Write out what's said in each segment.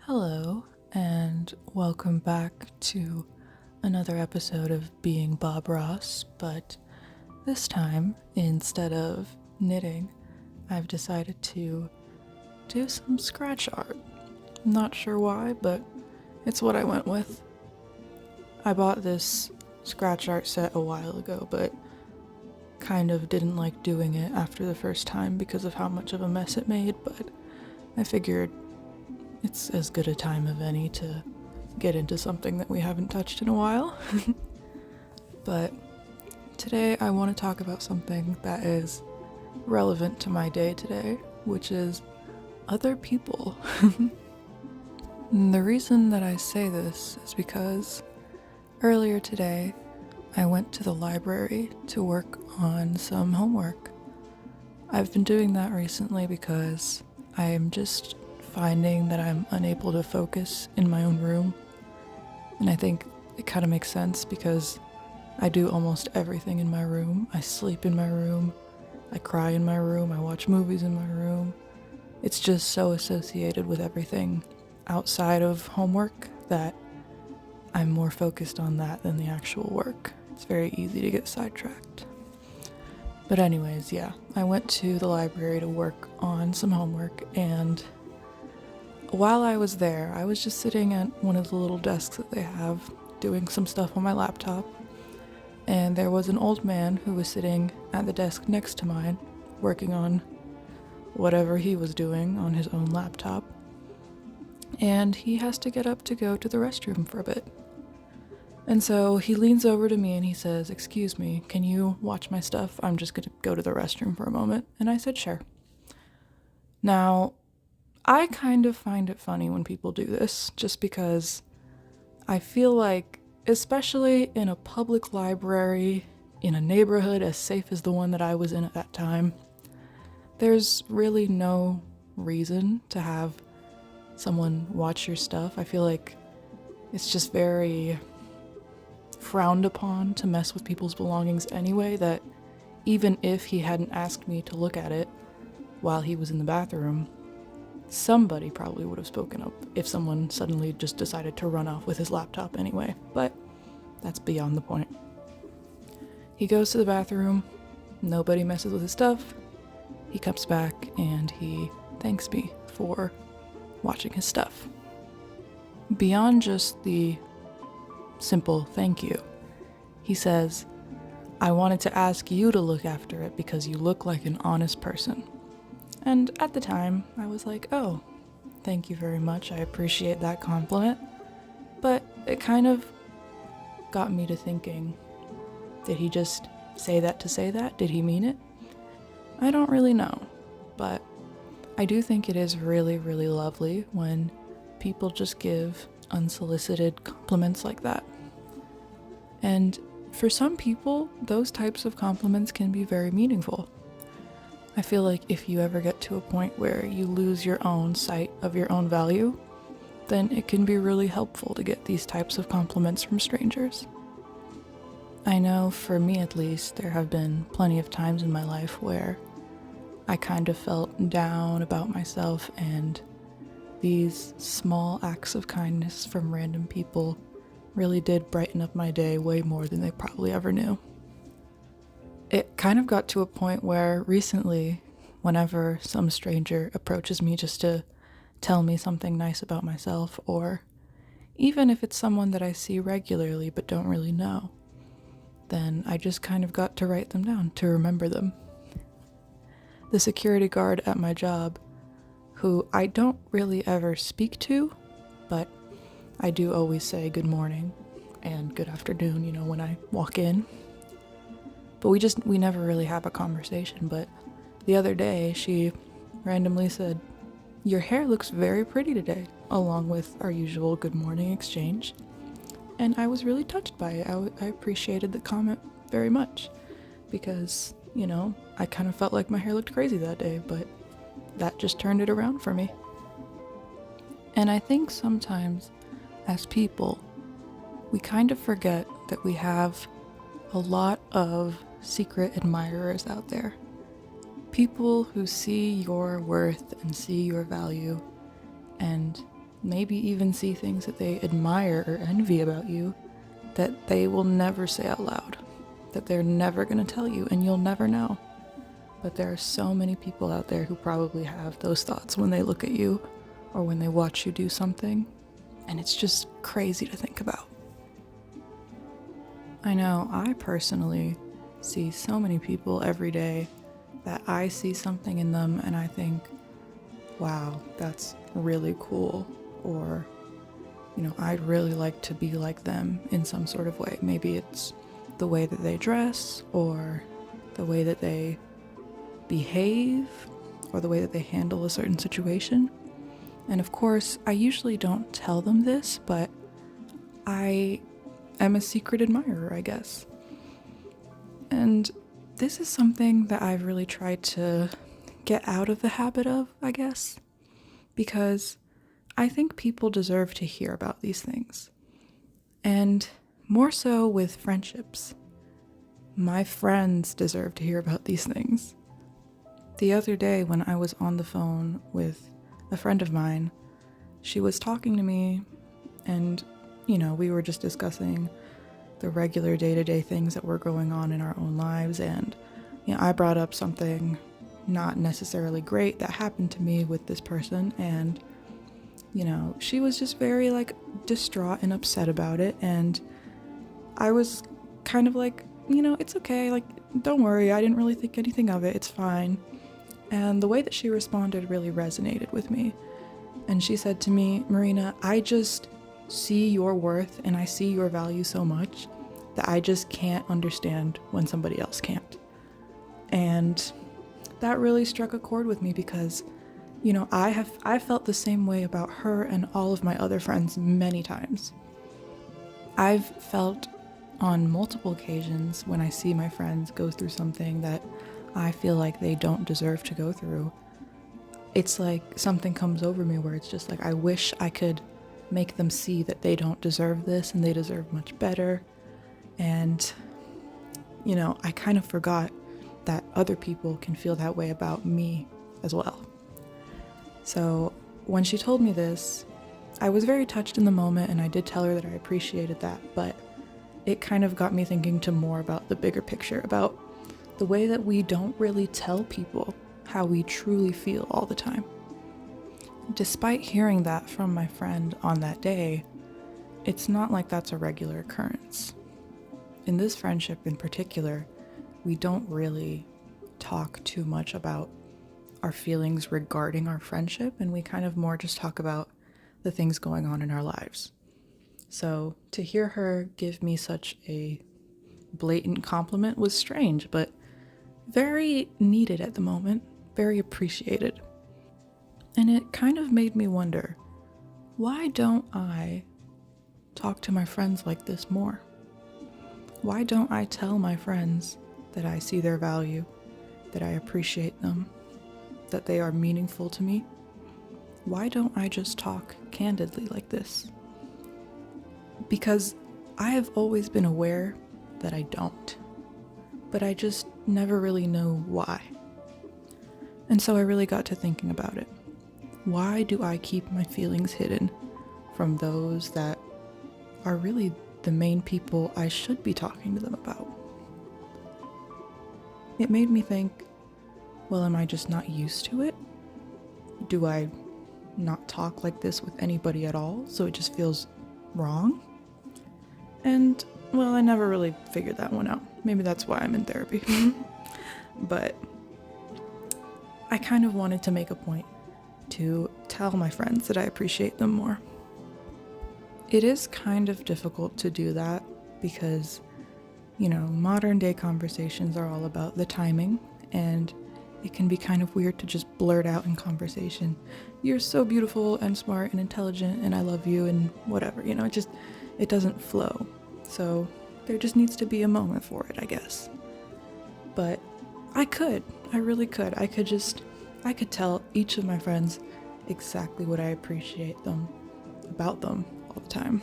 Hello, and welcome back to another episode of Being Bob Ross, but this time, instead of knitting, I've decided to do some scratch art. Not sure why, but it's what I went with. I bought this scratch art set a while ago, but kind of didn't like doing it after the first time because of how much of a mess it made, but I figured it's as good a time of any to get into something that we haven't touched in a while. But today I want to talk about something that is relevant to my day today, which is other people. And the reason that I say this is because earlier today I went to the library to work on some homework. I've been doing that recently because I'm just finding that I'm unable to focus in my own room. And I think it kind of makes sense because I do almost everything in my room. I sleep in my room, I cry in my room, I watch movies in my room. It's just so associated with everything outside of homework that I'm more focused on that than the actual work. It's very easy to get sidetracked. But anyways, yeah, I went to the library to work on some homework, and while I was there, I was just sitting at one of the little desks that they have, doing some stuff on my laptop, and there was an old man who was sitting at the desk next to mine, working on whatever he was doing on his own laptop, and he has to get up to go to the restroom for a bit. And so he leans over to me and he says, "Excuse me, can you watch my stuff? I'm just gonna go to the restroom for a moment." And I said, "Sure." Now, I kind of find it funny when people do this, just because I feel like, especially in a public library, in a neighborhood as safe as the one that I was in at that time, there's really no reason to have someone watch your stuff. I feel like it's just very frowned upon to mess with people's belongings anyway, that even if he hadn't asked me to look at it while he was in the bathroom, somebody probably would have spoken up if someone suddenly just decided to run off with his laptop anyway, but that's beyond the point. He goes to the bathroom, nobody messes with his stuff, he comes back and he thanks me for watching his stuff. Beyond just the simple thank you, he says, "I wanted to ask you to look after it because you look like an honest person." And at the time, I was like, "Oh, thank you very much, I appreciate that compliment." But it kind of got me to thinking, did he just say that to say that? Did he mean it? I don't really know, but I do think it is really, really lovely when people just give unsolicited compliments like that. And for some people, those types of compliments can be very meaningful. I feel like if you ever get to a point where you lose your own sight of your own value, then it can be really helpful to get these types of compliments from strangers. I know, for me at least, there have been plenty of times in my life where I kind of felt down about myself, and these small acts of kindness from random people really did brighten up my day way more than they probably ever knew. It kind of got to a point where recently, whenever some stranger approaches me just to tell me something nice about myself, or even if it's someone that I see regularly but don't really know, then I just kind of got to write them down to remember them. The security guard at my job, who I don't really ever speak to, but I do always say good morning and good afternoon, when I walk in. But we never really have a conversation, but the other day she randomly said, "Your hair looks very pretty today," along with our usual good morning exchange. And I was really touched by it. I appreciated the comment very much because, I kind of felt like my hair looked crazy that day, but that just turned it around for me. And I think sometimes, as people, we kind of forget that we have a lot of secret admirers out there. People who see your worth and see your value and maybe even see things that they admire or envy about you that they will never say out loud, that they're never going to tell you, and you'll never know. But there are so many people out there who probably have those thoughts when they look at you or when they watch you do something, and it's just crazy to think about. I know I personally see so many people every day that I see something in them and I think, wow, that's really cool, or, I'd really like to be like them in some sort of way. Maybe it's the way that they dress, or the way that they behave, or the way that they handle a certain situation. And of course, I usually don't tell them this, but I am a secret admirer, I guess. And this is something that I've really tried to get out of the habit of, I guess, because I think people deserve to hear about these things. And more so with friendships. My friends deserve to hear about these things. The other day when I was on the phone with a friend of mine, she was talking to me and, we were just discussing the regular day-to-day things that were going on in our own lives. And, I brought up something not necessarily great that happened to me with this person. And, she was just very distraught and upset about it. And I was kind of like, it's okay. Don't worry. I didn't really think anything of it. It's fine. And the way that she responded really resonated with me. And she said to me, Marina, I just see your worth and I see your value so much that I just can't understand when somebody else can't. And that really struck a chord with me because, I felt the same way about her and all of my other friends many times. I've felt on multiple occasions when I see my friends go through something that I feel like they don't deserve to go through. It's like something comes over me where it's just like, I wish I could make them see that they don't deserve this and they deserve much better. And, I kind of forgot that other people can feel that way about me as well. So when she told me this, I was very touched in the moment and I did tell her that I appreciated that, but it kind of got me thinking to more about the bigger picture, about the way that we don't really tell people how we truly feel all the time. Despite hearing that from my friend on that day, it's not like that's a regular occurrence. In this friendship in particular, we don't really talk too much about our feelings regarding our friendship, and we kind of more just talk about the things going on in our lives. So to hear her give me such a blatant compliment was strange, but very needed at the moment, very appreciated. And it kind of made me wonder, why don't I talk to my friends like this more? Why don't I tell my friends that I see their value, that I appreciate them, that they are meaningful to me? Why don't I just talk candidly like this? Because I have always been aware that I don't, but I just never really know why. And so I really got to thinking about it. Why do I keep my feelings hidden from those that are really the main people I should be talking to them about? It made me think, well, am I just not used to it? Do I not talk like this with anybody at all, so it just feels wrong? And, well, I never really figured that one out. Maybe that's why I'm in therapy. But I kind of wanted to make a point to tell my friends that I appreciate them more. It is kind of difficult to do that because, modern day conversations are all about the timing, and it can be kind of weird to just blurt out in conversation, "You're so beautiful and smart and intelligent and I love you," and whatever, it doesn't flow. So there just needs to be a moment for it, I guess. But I really could. I could tell each of my friends exactly what I appreciate about them all the time.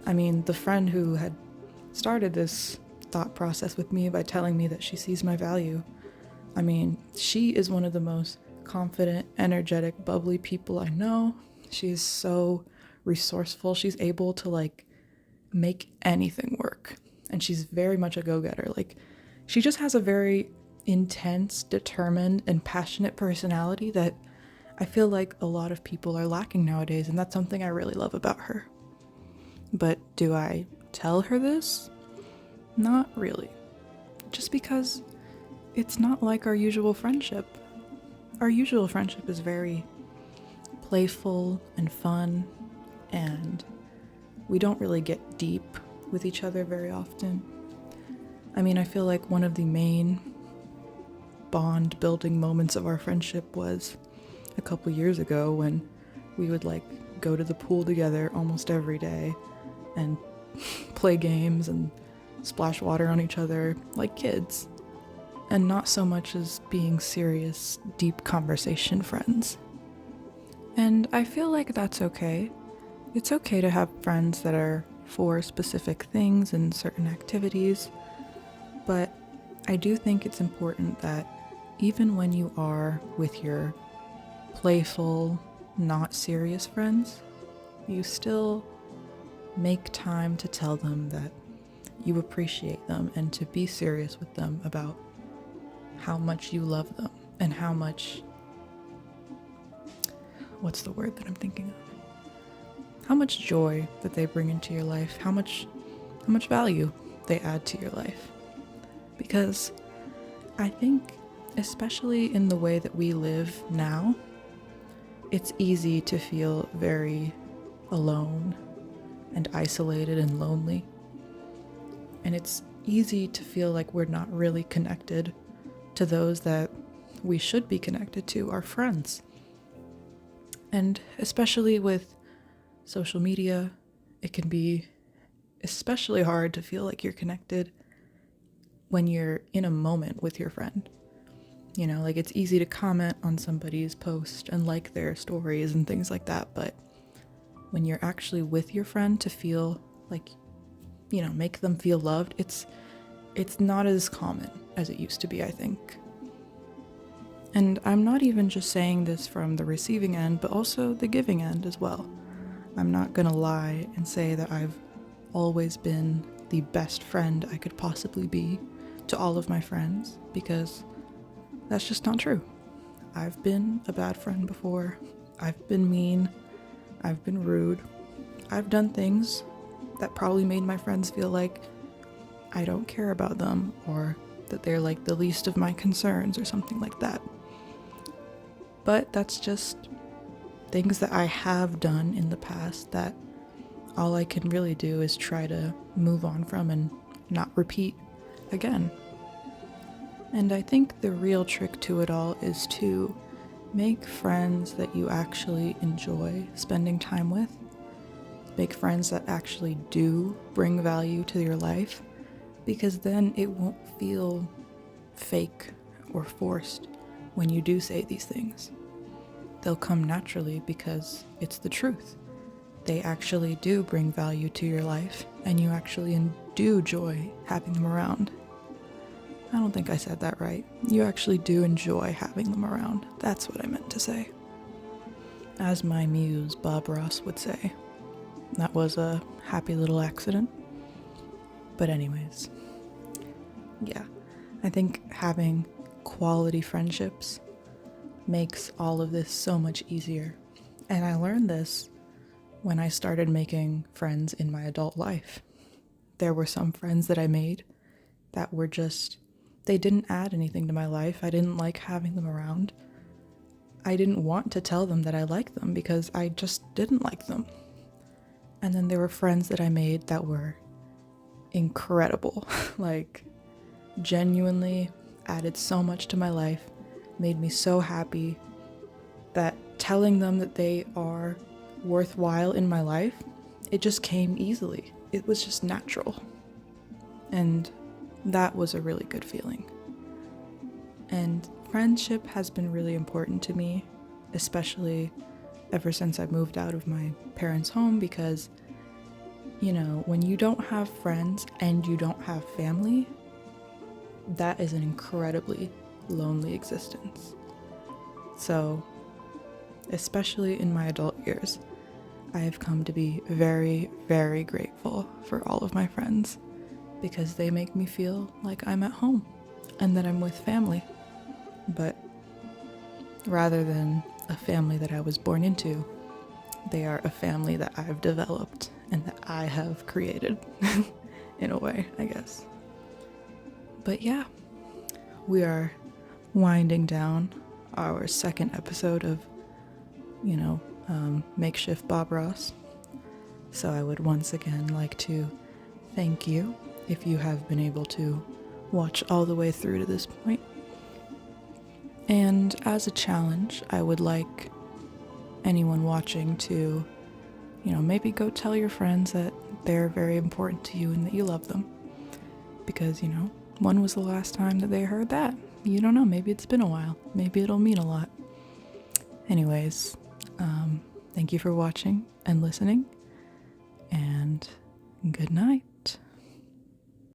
I mean, the friend who had started this thought process with me by telling me that she sees my value, she is one of the most confident, energetic, bubbly people I know. She's so resourceful. She's able to like make anything work. And she's very much a go-getter. Like, she just has a very intense, determined, and passionate personality that I feel like a lot of people are lacking nowadays, and that's something I really love about her. But do I tell her this? Not really. Just because it's not like our usual friendship. Our usual friendship is very playful and fun, and we don't really get deep with each other very often. I mean, I feel like one of the main bond building moments of our friendship was a couple years ago when we would like go to the pool together almost every day and play games and splash water on each other like kids, and not so much as being serious, deep conversation friends. And I feel like that's okay. It's okay to have friends that are for specific things and certain activities, but I do think it's important that even when you are with your playful, not serious friends, you still make time to tell them that you appreciate them and to be serious with them about how much you love them and how much, what's the word that I'm thinking of? How much joy that they bring into your life, how much value they add to your life. Because I think, especially in the way that we live now, it's easy to feel very alone and isolated and lonely. And it's easy to feel like we're not really connected to those that we should be connected to, our friends. And especially with social media, it can be especially hard to feel like you're connected when you're in a moment with your friend. You know, like it's easy to comment on somebody's post and like their stories and things like that, but when you're actually with your friend to feel like, you know, make them feel loved, it's not as common as it used to be, I think. And I'm not even just saying this from the receiving end, but also the giving end as well. I'm not gonna lie and say that I've always been the best friend I could possibly be to all of my friends, because that's just not true. I've been a bad friend before. I've been mean. I've been rude. I've done things that probably made my friends feel like I don't care about them, or that they're like the least of my concerns or something like that. But that's just things that I have done in the past that all I can really do is try to move on from and not repeat again. And I think the real trick to it all is to make friends that you actually enjoy spending time with. Make friends that actually do bring value to your life, because then it won't feel fake or forced when you do say these things. They'll come naturally because it's the truth. They actually do bring value to your life, and you actually do enjoy having them around. I don't think I said that right. You actually do enjoy having them around. That's what I meant to say. As my muse, Bob Ross, would say. That was a happy little accident. But anyways, yeah, I think having quality friendships makes all of this so much easier. And I learned this when I started making friends in my adult life. There were some friends that I made that were just, they didn't add anything to my life. I didn't like having them around. I didn't want to tell them that I liked them because I just didn't like them. And then there were friends that I made that were incredible, like genuinely added so much to my life, made me so happy that telling them that they are worthwhile in my life, it just came easily. It was just natural. And that was a really good feeling. And friendship has been really important to me, especially ever since I moved out of my parents' home, because, you know, when you don't have friends and you don't have family, that is an incredibly lonely existence. So, especially in my adult years, I have come to be very, very grateful for all of my friends because they make me feel like I'm at home and that I'm with family. But rather than a family that I was born into, they are a family that I've developed and that I have created in a way, I guess. But yeah, we are winding down our second episode of, makeshift Bob Ross. So I would once again like to thank you if you have been able to watch all the way through to this point. And as a challenge, I would like anyone watching to, maybe go tell your friends that they're very important to you and that you love them. Because, when was the last time that they heard that? You don't know, maybe it's been a while. Maybe it'll mean a lot. Anyways, thank you for watching and listening, and good night.